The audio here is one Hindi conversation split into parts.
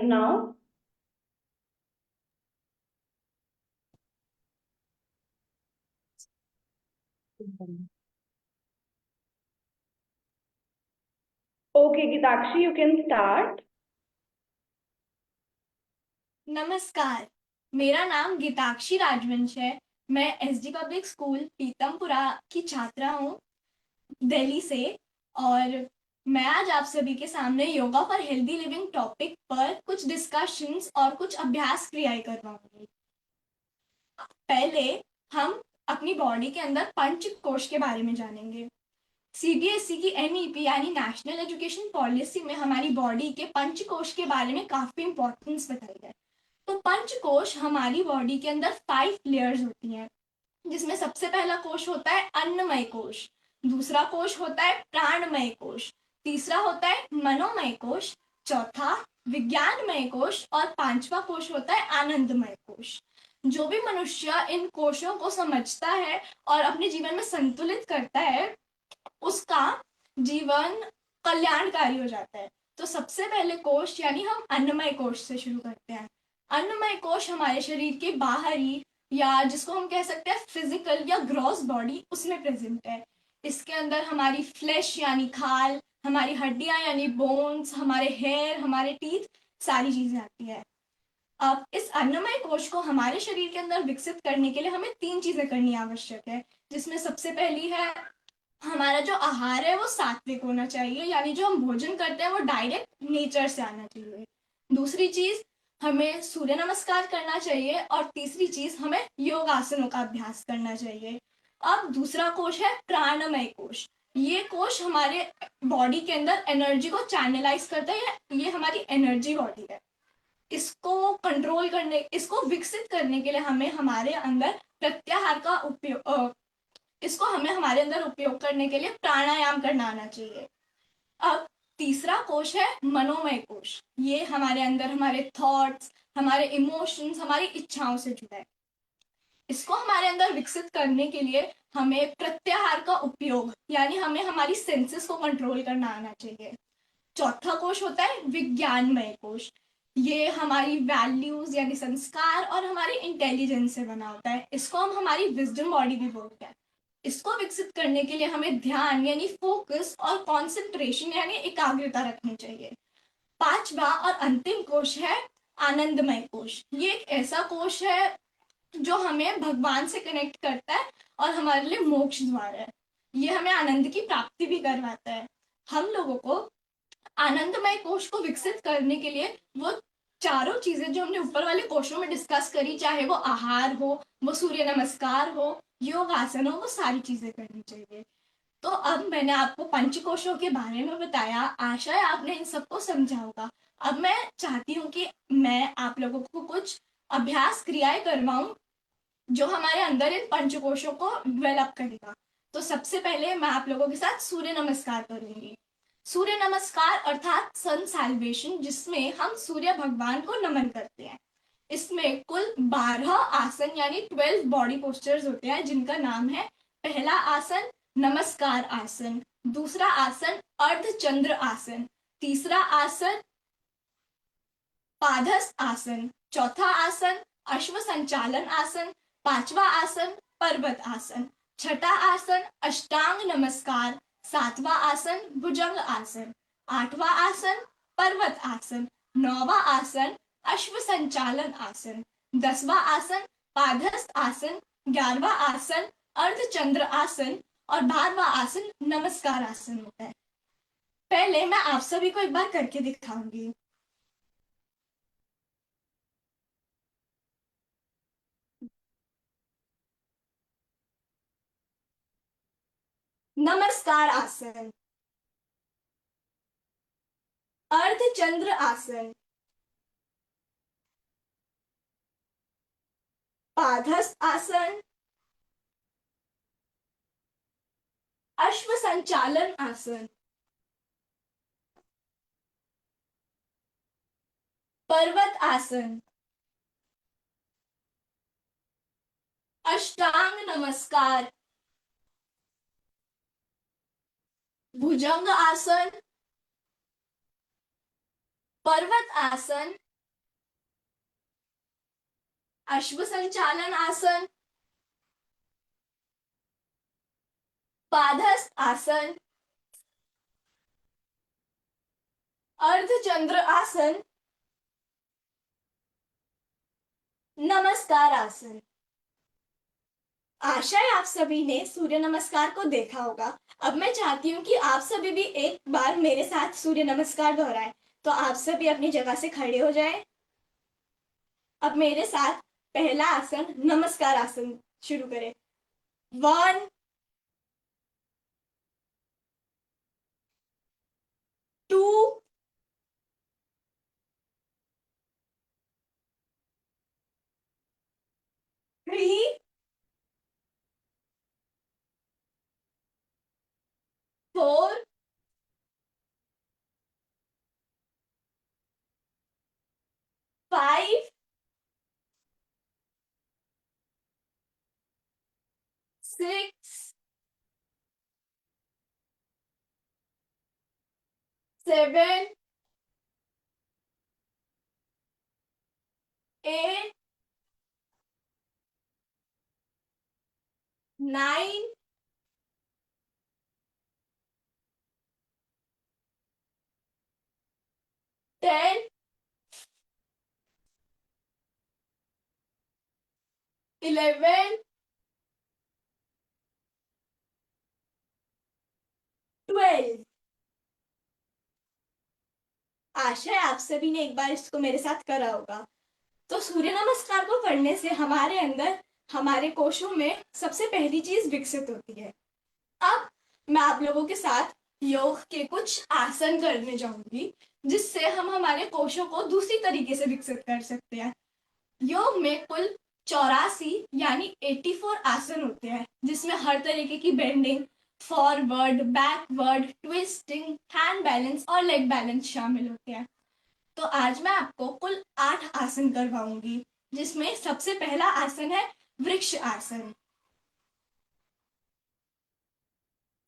live now. Okay, Gitakshi, you can start. नमस्कार, मेरा नाम गीताक्षी राजवंश है। मैं एसडी पब्लिक स्कूल पीतमपुरा की छात्रा हूँ, दिल्ली से। और मैं आज आप सभी के सामने yoga for healthy living topic पर कुछ डिस्कशंस और कुछ अभ्यास क्रियाएं करवाऊंगी। पहले हम अपनी बॉडी के अंदर पंच कोश के बारे में जानेंगे। सीबीएसई की एनईपी यानी नेशनल एजुकेशन पॉलिसी में हमारी बॉडी के पंचकोश के बारे में काफी इंपॉर्टेंस बताई है। तो पंचकोश हमारी बॉडी के अंदर 5 लेयर्स होती हैं, जिसमें सबसे पहला कोश होता है अन्नमय कोश, दूसरा कोश होता है प्राणमय कोश, तीसरा होता है मनोमय कोश, चौथा विज्ञानमय कोश और पांचवा कोश होता है आनंदमय कोश। जो भी मनुष्य इन कोशों को समझता है और अपने जीवन में संतुलित करता है, उसका जीवन कल्याणकारी हो जाता है। तो सबसे पहले कोश यानी हम अन्नमय कोश से शुरू करते हैं। अन्नमय कोश हमारे शरीर के बाहरी या जिसको हम कह सकते हैं फिजिकल या ग्रॉस बॉडी, उसमें प्रेजेंट है। इसके अंदर हमारी फ्लैश यानी खाल, हमारी हड्डियां यानी बोन्स, हमारे हेयर, हमारे टीथ, सारी चीजें आती है। अब इस अन्नमय कोश को हमारे शरीर के अंदर विकसित करने के लिए हमें 3 चीजें करनी आवश्यक है, जिसमें सबसे पहली है हमारा जो आहार है वो सात्विक होना चाहिए, यानी जो हम भोजन करते हैं वो डायरेक्ट नेचर से आना चाहिए। दूसरी चीज, हमें सूर्य नमस्कार करना चाहिए। और तीसरी चीज, हमें योग आसनों का अभ्यास करना चाहिए। अब दूसरा कोश है प्राणमय कोश। ये कोश हमारे बॉडी के अंदर एनर्जी को चैनलाइज करता है। ये हमारी एनर्जी बॉडी है। इसको कंट्रोल करने, इसको विकसित करने के लिए हमें हमारे अंदर प्रत्याहार का उपयोग, इसको हमें हमारे अंदर उपयोग करने के लिए प्राणायाम करना आना चाहिए। अब तीसरा कोश है मनोमय कोश। ये हमारे अंदर हमारे थॉट्स, हमारे इमोशंस, हमारी इच्छाओं से जुड़ा है। इसको हमारे अंदर विकसित करने के लिए हमें प्रत्याहार का उपयोग, यानी हमें हमारी सेंसेस को कंट्रोल करना आना चाहिए। चौथा कोश होता है विज्ञानमय कोश। ये हमारी वैल्यूज यानी संस्कार और हमारी इंटेलिजेंस से बना होता है। इसको हम हमारी विजडम बॉडी भी बोलते हैं। इसको विकसित करने के लिए हमें ध्यान यानी फोकस और कंसंट्रेशन यानी एकाग्रता रखनी चाहिए। पांचवा और अंतिम कोश है आनंदमय कोश। ये एक ऐसा कोश है जो हमें भगवान से कनेक्ट करता है और हमारे लिए मोक्ष द्वार है। ये हमें आनंद की प्राप्ति भी करवाता है। हम लोगों को आनंदमय कोश को विकसित करने के लिए वो चारों चीजें जो हमने ऊपर वाले कोशों में डिस्कस करी, चाहे वो आहार हो, वो सूर्य नमस्कार हो, योग आसन हो, वो सारी चीजें करनी चाहिए। तो अब मैंने आपको पंचकोशों के बारे में बताया, आशा है आपने इन सबको समझा होगा। अब मैं चाहती हूँ कि मैं आप लोगों को कुछ अभ्यास क्रियाएं करवाऊं जो हमारे अंदर इन पंचकोशों को डेवलप करेगा। तो सबसे पहले मैं आप लोगों के साथ सूर्य नमस्कार करूंगी। सूर्य नमस्कार अर्थात सन सैल्वेशन, जिसमें हम सूर्य भगवान को नमन करते हैं। इसमें कुल 12 आसन यानी 12 बॉडी पोस्चर्स होते हैं, जिनका नाम है पहला आसन नमस्कार आसन, दूसरा आसन अर्धचंद्र आसन, तीसरा आसन पादहस्त आसन, चौथा आसन अश्व संचालन आसन, पांचवा आसन पर्वत आसन, छठा आसन अष्टांग नमस्कार, सातवां आसन भुजंग आसन, आठवां आसन पर्वत आसन, नौवां आसन अश्व संचालन आसन, 10वां आसन पादहस्त आसन, 11वां आसन अर्धचंद्र आसन और 12वां आसन नमस्कार आसन होता है। पहले मैं आप सभी को एक बार करके दिखाऊंगी। नमस्कार आसन, अर्धचंद्र आसन, पादहस्त आसन, अश्व संचालन आसन, पर्वत आसन, अष्टांग नमस्कार, भुजंग आसन, पर्वत आसन अश्व संचालन आसन, पादहस्त आसन, अर्धचंद्र आसन, नमस्कार आसन। आशा है आप सभी ने सूर्य नमस्कार को देखा होगा। अब मैं चाहती हूँ कि आप सभी भी एक बार मेरे साथ सूर्य नमस्कार दोहराएं। तो आप सभी अपनी जगह से खड़े हो जाएं। अब मेरे साथ पहला आसन नमस्कार आसन शुरू करें। 1 2 3 4 5 6 7 8 9 10 11 12। आशा है आप सभी ने एक बार इसको मेरे साथ करा होगा। तो सूर्य नमस्कार को करने से हमारे अंदर, हमारे कोशों में सबसे पहली चीज विकसित होती है। अब मैं आप लोगों के साथ योग के कुछ आसन करने जाऊंगी, जिससे हम हमारे कोशों को दूसरी तरीके से विकसित कर सकते हैं। योग में कुल 84 यानी 84 आसन होते हैं, जिसमें हर तरीके की bending, forward, backward, twisting, hand balance और लेग बैलेंस शामिल होते हैं। तो आज मैं आपको कुल 8 आसन करवाऊंगी, जिसमें सबसे पहला आसन है वृक्ष आसन।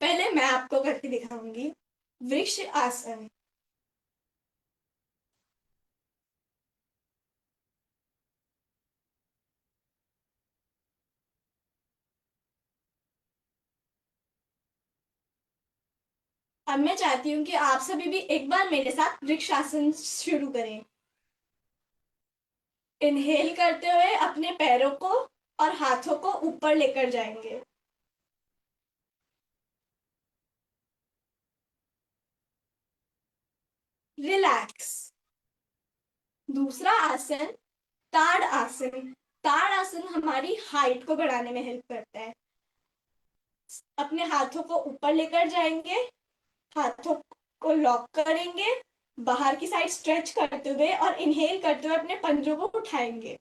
पहले मैं आपको करके दिखाऊंगी वृक्ष आसन। अब मैं चाहती हूँ कि आप सभी भी एक बार मेरे साथ वृक्ष आसन शुरू करें। इनहेल करते हुए अपने पैरों को और हाथों को ऊपर लेकर जाएंगे। रिलैक्स। दूसरा आसन ताड़ आसन। ताड़ आसन हमारी हाइट को बढ़ाने में हेल्प करता है। अपने हाथों को ऊपर लेकर जाएंगे, हाथों को लॉक करेंगे, बाहर की साइड स्ट्रेच करते हुए और इनहेल करते हुए अपने पंजों को उठाएंगे।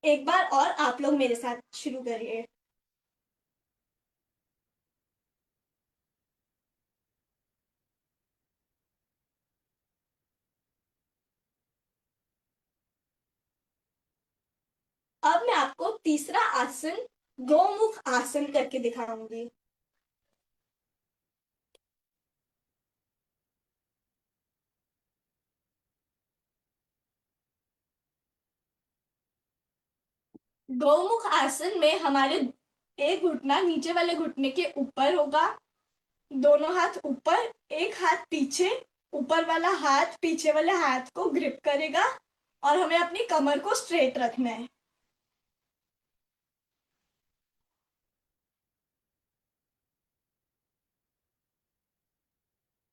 एक बार और आप लोग मेरे साथ शुरू करिए। अब मैं आपको तीसरा आसन गौमुख आसन करके दिखाऊंगी। गौमुख आसन में हमारे एक घुटना नीचे वाले घुटने के ऊपर होगा, दोनों हाथ ऊपर, एक हाथ पीछे, ऊपर वाला हाथ पीछे वाले हाथ को ग्रिप करेगा और हमें अपनी कमर को स्ट्रेट रखना है।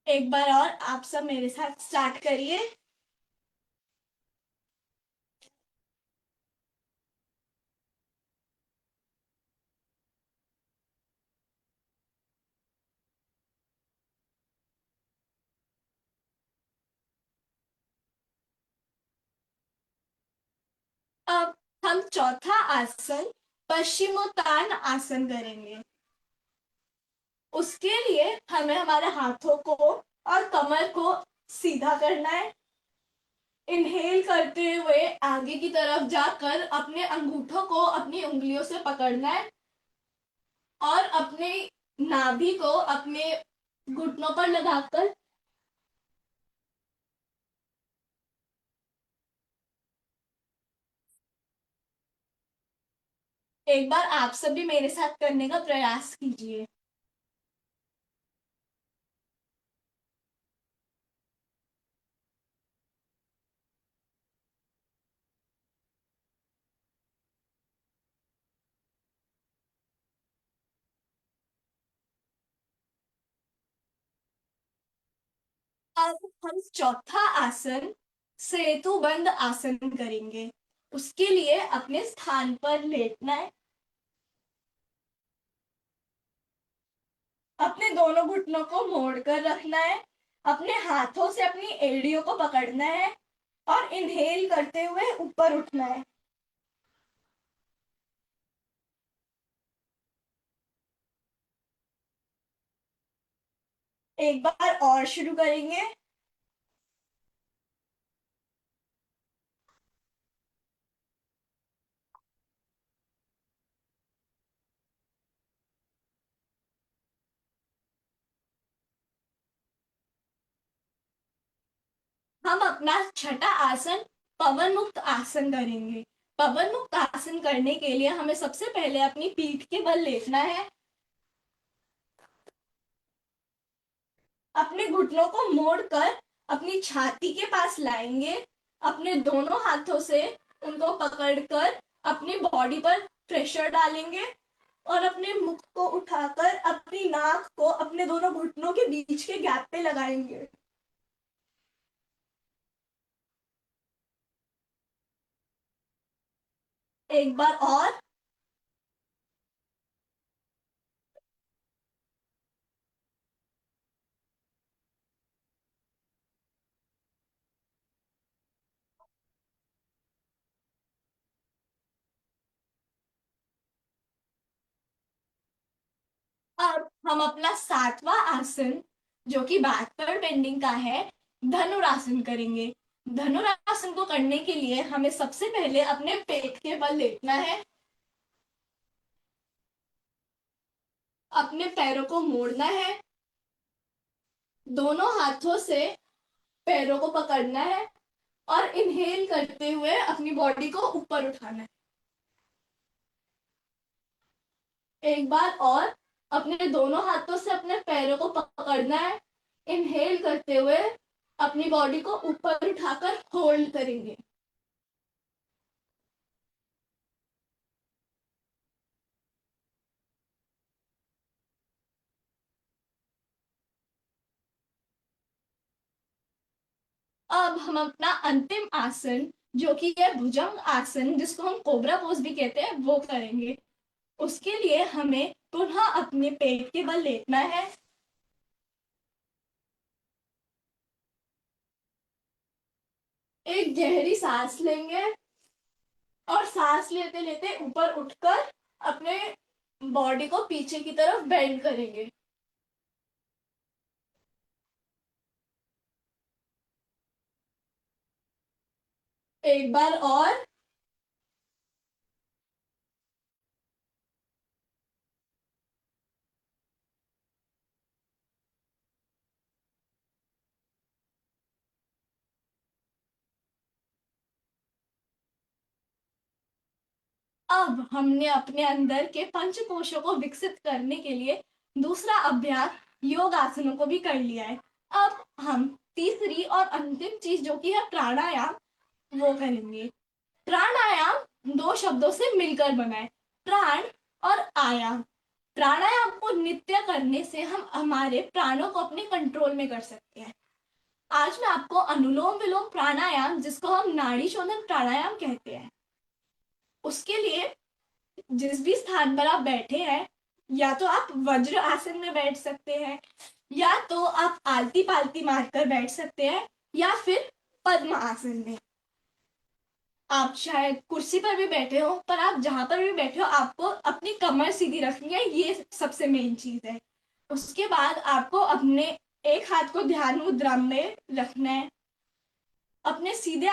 एक बार और आप सब मेरे साथ स्टार्ट करिए। अब हम चौथा आसन पश्चिमोत्तान आसन करेंगे। उसके लिए हमें हमारे हाथों को और कमर को सीधा करना है। इनहेल करते हुए आगे की तरफ जाकर अपने अंगूठों को अपनी उंगलियों से पकड़ना है और अपने नाभि को अपने घुटनों पर लगाकर। एक बार आप सब भी मेरे साथ करने का प्रयास कीजिए। अब हम चौथा आसन सेतु बंद आसन करेंगे। उसके लिए अपने स्थान पर लेटना है। अपने दोनों घुटनों को मोड़कर रखना है। अपने हाथों से अपनी एड़ियों को पकड़ना है और इनहेल करते हुए ऊपर उठना है। एक बार और शुरू करेंगे। हम अपना छठा आसन पवन मुक्त आसन करेंगे। पवन मुक्त आसन करने के लिए हमें सबसे पहले अपनी पीठ के बल लेटना है। अपने घुटनों को मोड़कर अपनी छाती के पास लाएंगे। अपने दोनों हाथों से उनको पकड़कर अपनी बॉडी पर प्रेशर डालेंगे और अपने मुख को उठाकर अपनी नाक को अपने दोनों घुटनों के बीच के गैप पे लगाएंगे। एक बार और। अब हम अपना सातवां आसन जो कि बैक पर बेंडिंग का है, धनुरासन करेंगे। धनुरासन को करने के लिए हमें सबसे पहले अपने पेट के बल लेटना है। अपने पैरों को मोड़ना है। दोनों हाथों से पैरों को पकड़ना है और इनहेल करते हुए अपनी बॉडी को ऊपर उठाना है। एक बार और। अपने दोनों हाथों से अपने पैरों को पकड़ना है। इनहेल करते हुए अपनी बॉडी को ऊपर उठाकर होल्ड करेंगे। अब हम अपना अंतिम आसन जो कि है भुजंग आसन, जिसको हम कोबरा पोज भी कहते हैं, वो करेंगे। उसके लिए हमें पुनः अपने पेट के बल लेटना है। एक गहरी सांस लेंगे और सांस लेते लेते ऊपर उठकर अपने बॉडी को पीछे की तरफ बेंड करेंगे। एक बार और। अब हमने अपने अंदर के पंच कोशों को विकसित करने के लिए दूसरा अभ्यास योग आसनों को भी कर लिया है। अब हम तीसरी और अंतिम चीज जो कि है प्राणायाम, वो करेंगे। प्राणायाम दो शब्दों से मिलकर बना है, प्राण और आयाम। प्राणायाम को नित्य करने से हम हमारे प्राणों को अपने कंट्रोल में कर सकते हैं। आज मैं आपको अनुलोम विलोम प्राणायाम, जिसको हम नाड़ी शोधन प्राणायाम कहते हैं, उसके लिए जिस भी स्थान पर आप बैठे हैं, या तो आप वज्र आसन में बैठ सकते हैं, या तो आप आलती पालती मारकर बैठ सकते हैं, या फिर पद्म आसन में। आप शायद कुर्सी पर भी बैठे हो, पर आप जहां पर भी बैठे हो आपको अपनी कमर सीधी रखनी है, ये सबसे मेन चीज है। उसके बाद आपको अपने एक हाथ को ध्यान मुद्रा में रखना है। अपने सीधे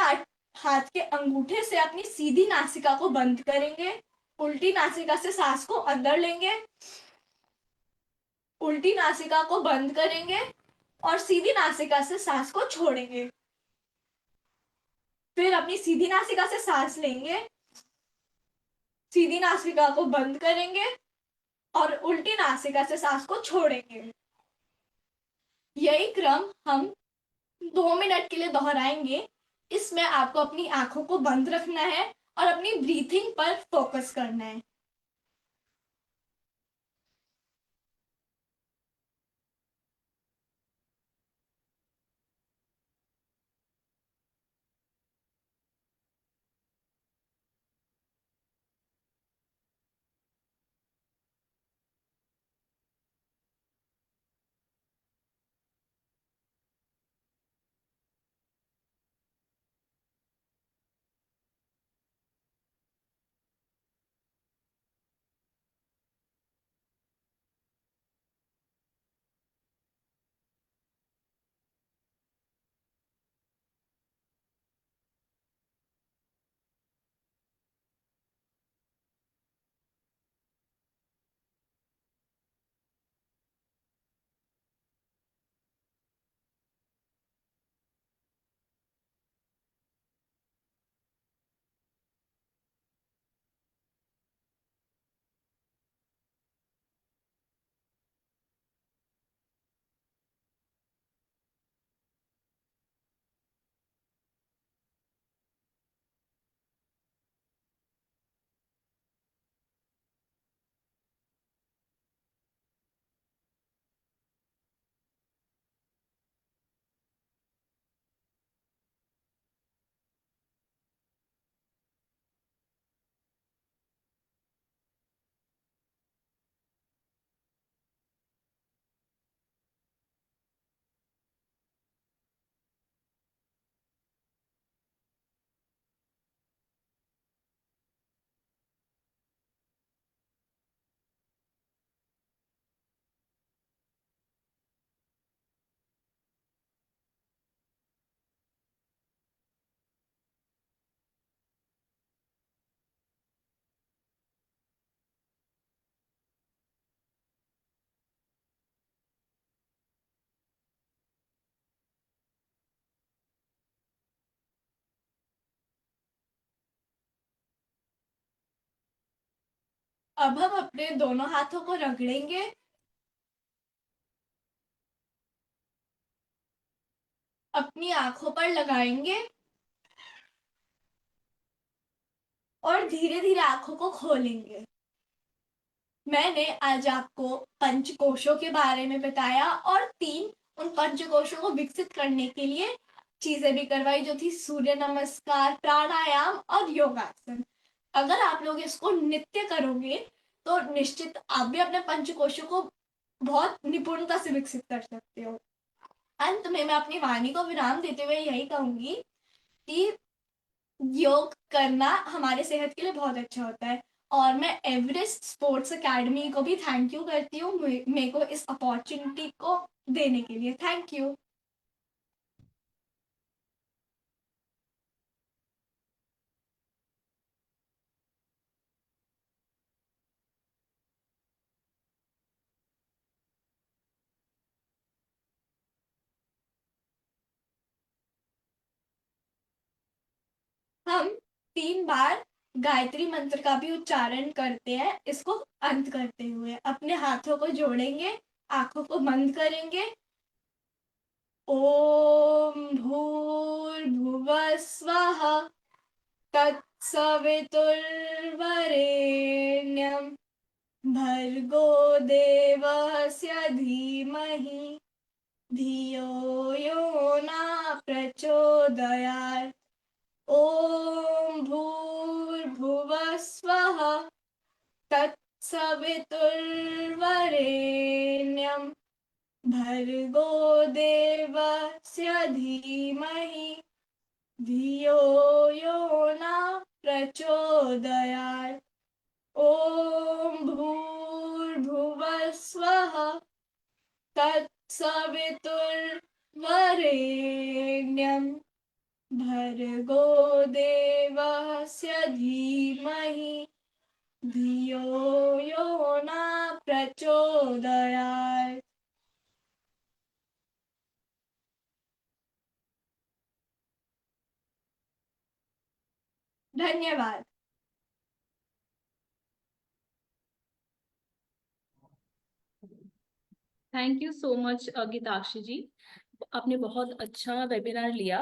हाथ के अंगूठे से अपनी सीधी नासिका को बंद करेंगे। उल्टी नासिका से सांस को अंदर लेंगे। उल्टी नासिका को बंद करेंगे और सीधी नासिका से सांस को छोड़ेंगे। फिर अपनी सीधी नासिका से सांस लेंगे, सीधी नासिका को बंद करेंगे और उल्टी नासिका से सांस को छोड़ेंगे। यही क्रम हम 2 मिनट के लिए दोहराएंगे। इसमें आपको अपनी आंखों को बंद रखना है और अपनी ब्रीथिंग पर फोकस करना है। अब हम अपने दोनों हाथों को रगड़ेंगे, अपनी आंखों पर लगाएंगे और धीरे धीरे आंखों को खोलेंगे। मैंने आज आपको पंचकोशों के बारे में बताया और 3 उन पंचकोशों को विकसित करने के लिए चीजें भी करवाई, जो थी सूर्य नमस्कार, प्राणायाम और योगासन। अगर आप लोग इसको नित्य करोगे तो निश्चित आप भी अपने पंचकोशों को बहुत निपुणता से विकसित कर सकते हो। अंत में मैं अपनी वाणी को विराम देते हुए यही कहूंगी कि योग करना हमारे सेहत के लिए बहुत अच्छा होता है। और मैं एवरेस्ट स्पोर्ट्स एकेडमी को भी थैंक यू करती हूँ मेरे को इस अपॉर्चुनिटी को देने के लिए। Thank you. हम 3 बार गायत्री मंत्र का भी उच्चारण करते हैं। इसको अंत करते हुए अपने हाथों को जोड़ेंगे, आंखों को बंद करेंगे। ओम भूर्भुवः स्वः तत्सवितुर्वरेण्यं भर्गो देवस्य धीमहि धियो यो न प्रचोदयात्। ओम भूर्भुवः स्वः तत्सवितुर्वरेण्यं भर्गो देवस्य धीमहि धियो यो न प्रचोदयात्। ओम भूर्भुवः स्वः तत्सवितुर्वरेण्यं भर्गो देवस्य धीमहि धियो यो न प्रचोदयात्। धन्यवाद। थैंक यू सो मच गीताक्षी जी, आपने बहुत अच्छा वेबिनार लिया।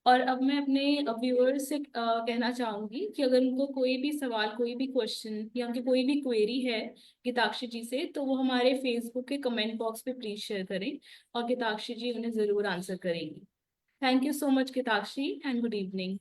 और अब मैं अपने व्यूअर्स से कहना चाहूंगी कि अगर उनको कोई भी सवाल, कोई भी क्वेश्चन या उनकी कोई भी क्वेरी है गीताक्षी जी से, तो वो हमारे फेसबुक के कमेंट बॉक्स पे प्लीज शेयर करें और गीताक्षी जी उन्हें जरूर आंसर करेंगी। Thank you so much Geetakshi and good evening.